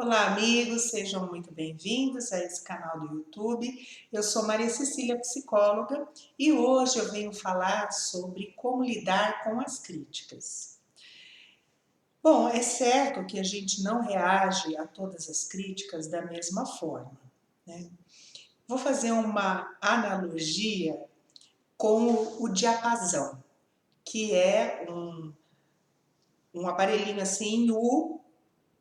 Olá, amigos, sejam muito bem-vindos a esse canal do YouTube. Eu sou Maria Cecília, psicóloga, e hoje eu venho falar sobre como lidar com as críticas. Bom, é certo que a gente não reage a todas as críticas da mesma forma, né? Vou fazer uma analogia com o diapasão, que é um aparelhinho assim,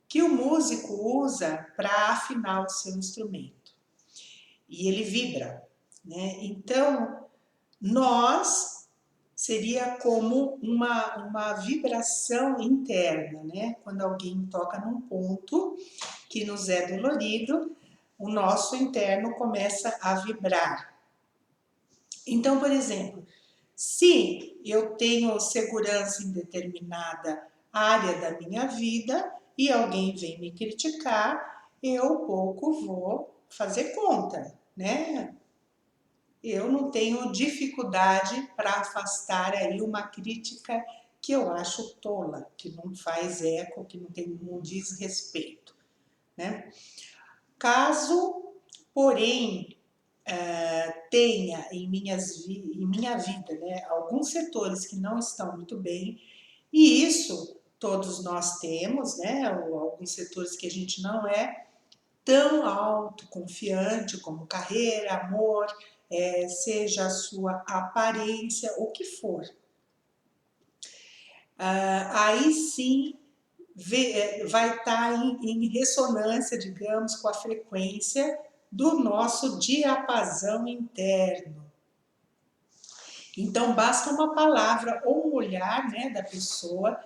que o músico usa para afinar o seu instrumento. E ele vibra, né? Então, nós seria como uma vibração interna, né? Quando alguém toca num ponto que nos é dolorido, o nosso interno começa a vibrar. Então, por exemplo, se eu tenho segurança em determinada área da minha vida e alguém vem me criticar, eu pouco vou fazer conta, né? Eu não tenho dificuldade para afastar aí uma crítica que eu acho tola, que não faz eco, que não diz respeito, né? Caso, porém, tenha em minha vida, né, alguns setores que não estão muito bem, e isso todos nós temos, né, alguns setores que a gente não é tão autoconfiante, como carreira, amor, seja a sua aparência, o que for. Aí sim vai estar em ressonância, digamos, com a frequência do nosso diapasão interno. Então, basta uma palavra ou um olhar, né, da pessoa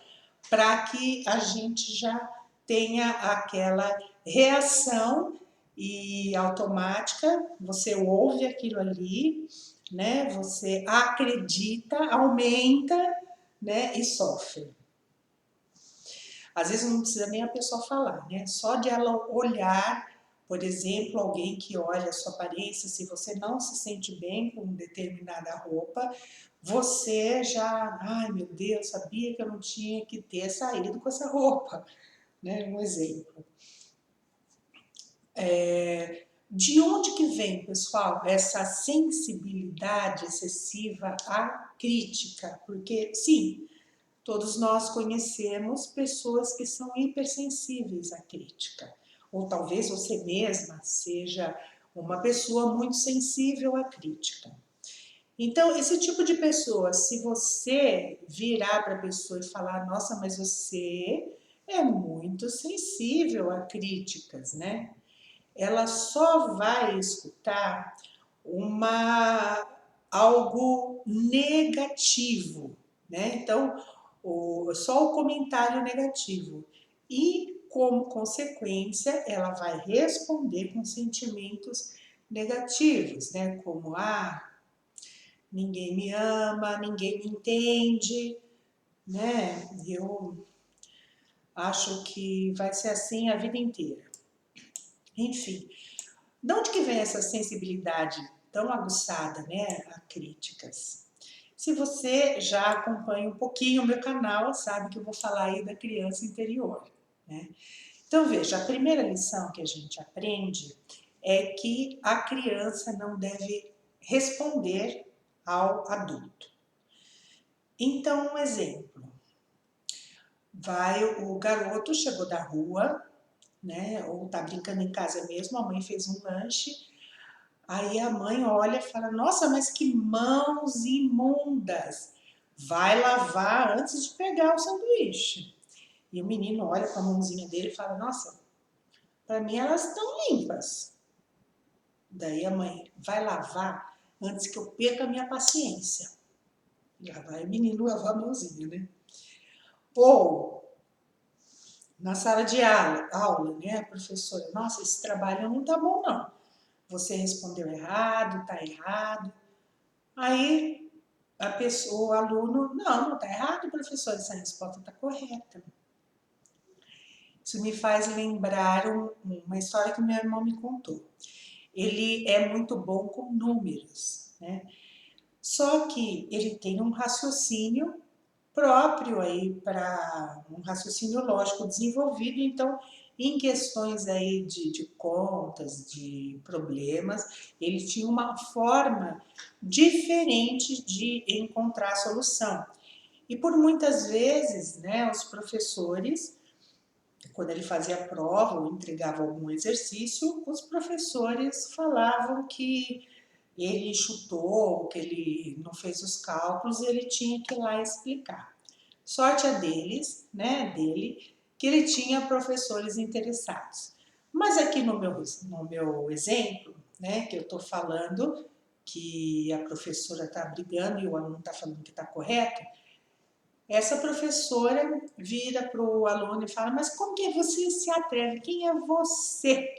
para que a gente já tenha aquela reação e automática, você ouve aquilo ali, né, você acredita, aumenta, né, e sofre. Às vezes não precisa nem a pessoa falar, né? Só de ela olhar, por exemplo, alguém que olha a sua aparência, se você não se sente bem com determinada roupa, você já, ai meu Deus, sabia que eu não tinha que ter saído com essa roupa, né? Um exemplo. De onde que vem, pessoal, essa sensibilidade excessiva à crítica? Porque, sim, todos nós conhecemos pessoas que são hipersensíveis à crítica. Ou talvez você mesma seja uma pessoa muito sensível à crítica. Então, esse tipo de pessoa, se você virar para a pessoa e falar, nossa, mas você é muito sensível a críticas, né? Ela só vai escutar algo negativo, né? Então, só o comentário negativo. E, como consequência, ela vai responder com sentimentos negativos, né? Como, ninguém me ama, ninguém me entende, né? Eu acho que vai ser assim a vida inteira. Enfim, de onde que vem essa sensibilidade tão aguçada, né, a críticas? Se você já acompanha um pouquinho o meu canal, sabe que eu vou falar aí da criança interior, né? Então veja, a primeira lição que a gente aprende é que a criança não deve responder ao adulto. Então, um exemplo, o garoto chegou da rua, né, ou tá brincando em casa mesmo, a mãe fez um lanche. Aí a mãe olha e fala, nossa, mas que mãos imundas, vai lavar antes de pegar o sanduíche. E o menino olha com a mãozinha dele e fala, nossa, para mim elas estão limpas. Daí a mãe, vai lavar antes que eu perca a minha paciência. E lá vai o menino lavar a mãozinha, né? Ou, na sala de aula, né, a professora, nossa, esse trabalho não tá bom não. Você respondeu errado, tá errado. Aí a pessoa, o aluno, não está errado, professor, essa resposta está correta. Isso me faz lembrar uma história que meu irmão me contou. Ele é muito bom com números, né? Só que ele tem um raciocínio próprio aí para um raciocínio lógico desenvolvido, então Em questões aí de contas, de problemas, ele tinha uma forma diferente de encontrar solução. E por muitas vezes, né, os professores, quando ele fazia prova ou entregava algum exercício, os professores falavam que ele chutou, que ele não fez os cálculos, e ele tinha que ir lá explicar. Sorte a deles, né, dele, que ele tinha professores interessados. Mas aqui no meu exemplo, né, que eu estou falando que a professora está brigando e o aluno está falando que está correto, essa professora vira para o aluno e fala: mas como que você se atreve? Quem é você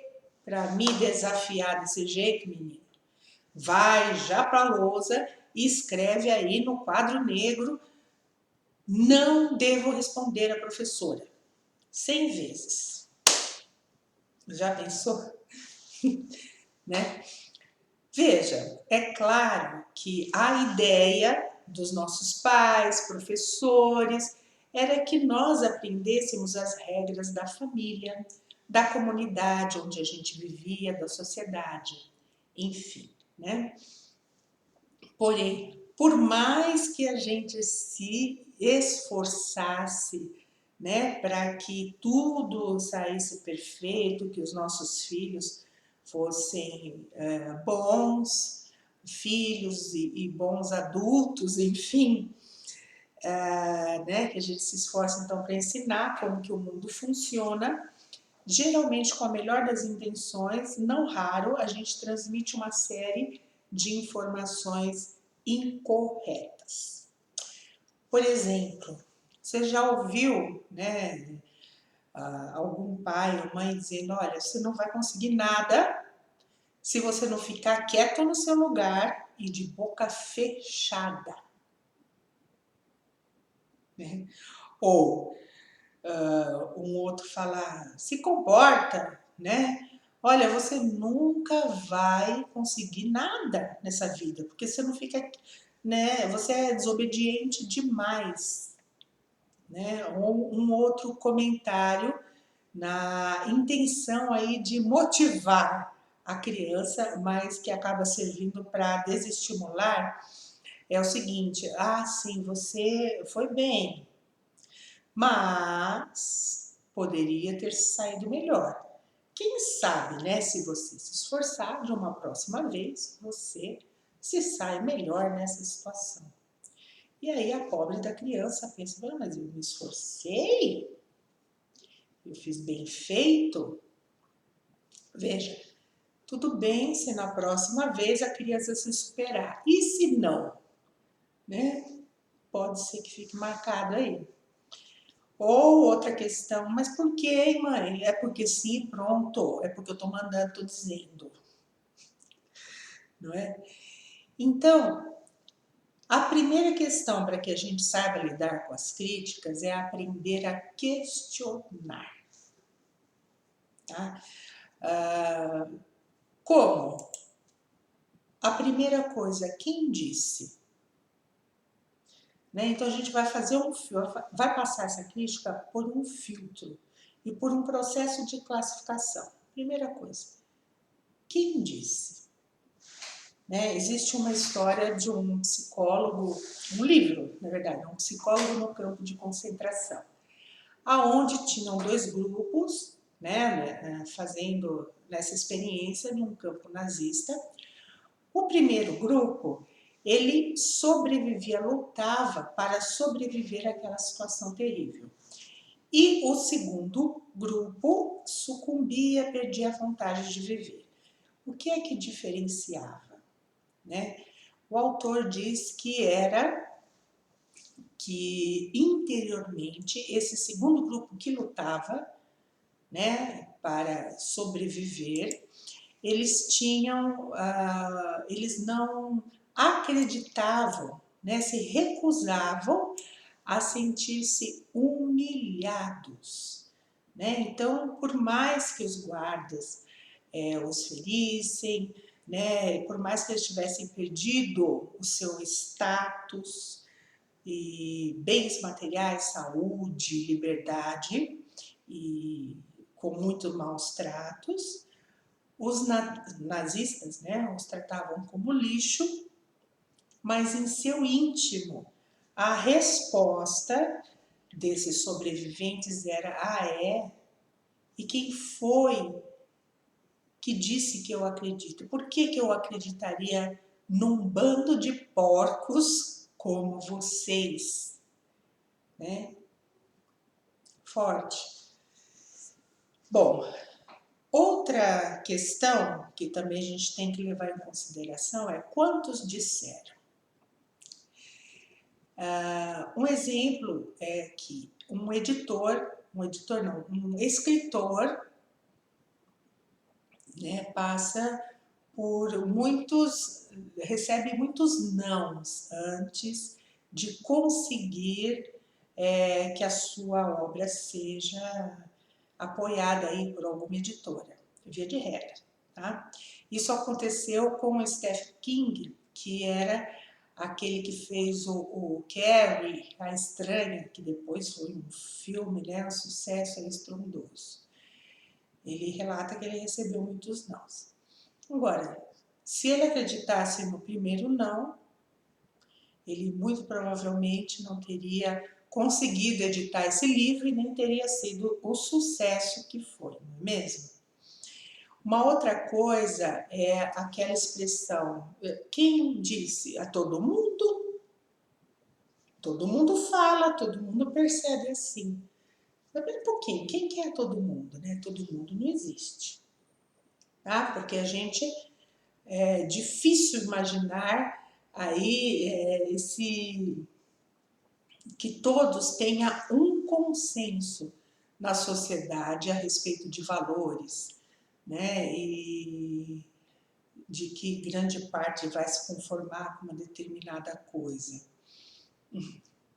para me desafiar desse jeito, menino? Vai já para a lousa e escreve aí no quadro negro: não devo responder à professora. 100 vezes. Já pensou? Né? Veja, é claro que a ideia dos nossos pais, professores, era que nós aprendêssemos as regras da família, da comunidade onde a gente vivia, da sociedade, enfim, né? Porém, por mais que a gente se esforçasse, né, para que tudo saísse perfeito, que os nossos filhos fossem bons filhos e bons adultos, enfim, né, que a gente se esforce então para ensinar como que o mundo funciona, geralmente com a melhor das intenções, não raro a gente transmite uma série de informações incorretas. Por exemplo, você já ouviu, né, algum pai ou mãe dizendo: olha, você não vai conseguir nada se você não ficar quieto no seu lugar e de boca fechada. Né? Ou um outro falar: se comporta, né? Olha, você nunca vai conseguir nada nessa vida, porque você não fica, né? Você é desobediente demais, né? Ou um outro comentário na intenção aí de motivar a criança, mas que acaba servindo para desestimular, é o seguinte: ah, sim, você foi bem, mas poderia ter saído melhor. Quem sabe, né, se você se esforçar de uma próxima vez, você se sai melhor nessa situação. E aí a pobre da criança pensa: mas eu me esforcei, eu fiz bem feito. Veja, tudo bem se na próxima vez a criança se superar. E se não, né? Pode ser que fique marcado aí. Ou outra questão: mas por que, mãe? É porque sim, pronto. É porque eu estou mandando, estou dizendo. Não é? Então, a primeira questão para que a gente saiba lidar com as críticas é aprender a questionar. Tá? Como? A primeira coisa: quem disse? Né? Então a gente vai fazer vai passar essa crítica por um filtro e por um processo de classificação. Primeira coisa: quem disse? Né? Existe uma história de um psicólogo, um livro, na verdade, um psicólogo no campo de concentração, aonde tinham dois grupos, né, fazendo nessa experiência num campo nazista. O primeiro grupo, ele sobrevivia, lutava para sobreviver àquela situação terrível. E o segundo grupo sucumbia, perdia a vontade de viver. O que é que diferenciava? Né? O autor diz que era que interiormente esse segundo grupo que lutava, né, para sobreviver, eles tinham, eles não acreditavam, né, se recusavam a sentir-se humilhados, né? Então, por mais que os guardas os ferissem, né, por mais que eles tivessem perdido o seu status e bens materiais, saúde, liberdade e com muitos maus tratos, os nazistas, né, os tratavam como lixo, mas em seu íntimo a resposta desses sobreviventes era: ah, é? E quem foi que disse que eu acredito? Por que eu acreditaria num bando de porcos como vocês? Né? Forte. Bom, outra questão que também a gente tem que levar em consideração é quantos disseram. Um exemplo é que um escritor, né, recebe muitos nãos antes de conseguir que a sua obra seja apoiada aí por alguma editora, via de regra. Tá? Isso aconteceu com o Stephen King, que era aquele que fez o Carrie, a Estranha, que depois foi um filme, né, um sucesso estrondoso. Ele relata que ele recebeu muitos nãos. Agora, se ele acreditasse no primeiro não, ele muito provavelmente não teria conseguido editar esse livro e nem teria sido o sucesso que foi, não é mesmo? Uma outra coisa é aquela expressão: quem disse a todo mundo? Todo mundo fala, todo mundo percebe assim. Espera um pouquinho, quem que é todo mundo? Né? Todo mundo não existe. Tá? Porque a gente é difícil imaginar aí que todos tenham um consenso na sociedade a respeito de valores, né? E de que grande parte vai se conformar com uma determinada coisa.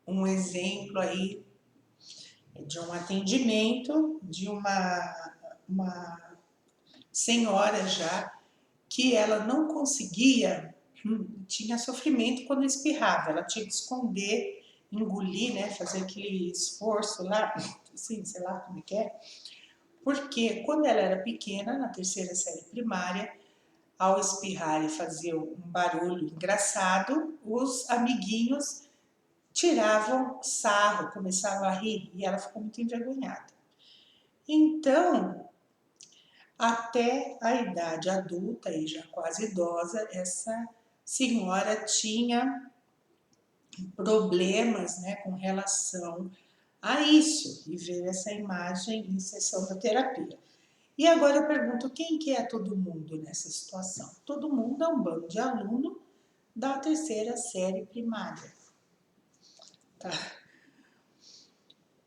Um exemplo aí é de um atendimento de uma senhora já que ela não conseguia, tinha sofrimento quando espirrava, ela tinha que esconder, engolir, né, fazer aquele esforço lá, assim, sei lá como é que é, porque quando ela era pequena, na terceira série primária, ao espirrar e fazer um barulho engraçado, os amiguinhos tiravam sarro, começavam a rir e ela ficou muito envergonhada. Então, até a idade adulta e já quase idosa, essa senhora tinha problemas, né, com relação a isso e ver essa imagem em sessão da terapia. E agora eu pergunto, quem que é todo mundo nessa situação? Todo mundo é um bando de aluno da terceira série primária. Tá?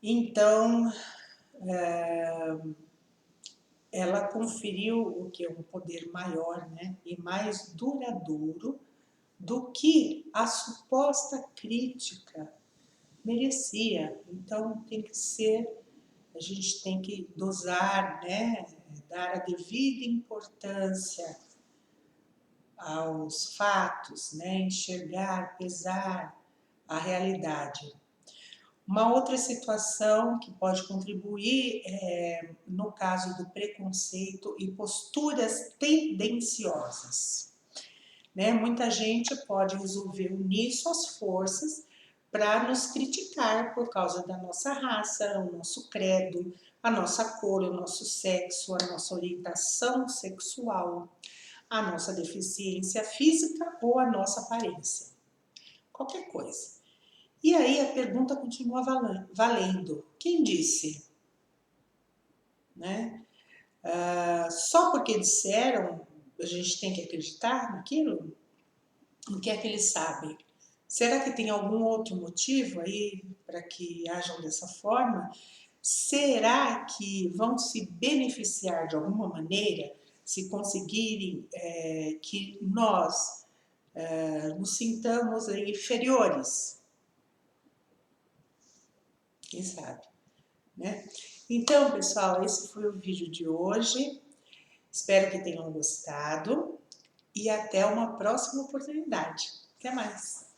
Então, ela conferiu o que é um poder maior, né, e mais duradouro do que a suposta crítica merecia. Então tem que ser, a gente tem que dosar, né, dar a devida importância aos fatos, né, enxergar, pesar a realidade. Uma outra situação que pode contribuir é no caso do preconceito e posturas tendenciosas. Né? Muita gente pode resolver unir suas forças para nos criticar por causa da nossa raça, o nosso credo, a nossa cor, o nosso sexo, a nossa orientação sexual, a nossa deficiência física ou a nossa aparência. Qualquer coisa. E aí a pergunta continua valendo. Quem disse? Né? Só porque disseram, a gente tem que acreditar naquilo? O que é que eles sabem? Será que tem algum outro motivo aí para que ajam dessa forma? Será que vão se beneficiar de alguma maneira se conseguirem que nós nos sintamos inferiores? Quem sabe, né? Então, pessoal, esse foi o vídeo de hoje. Espero que tenham gostado e até uma próxima oportunidade. Até mais!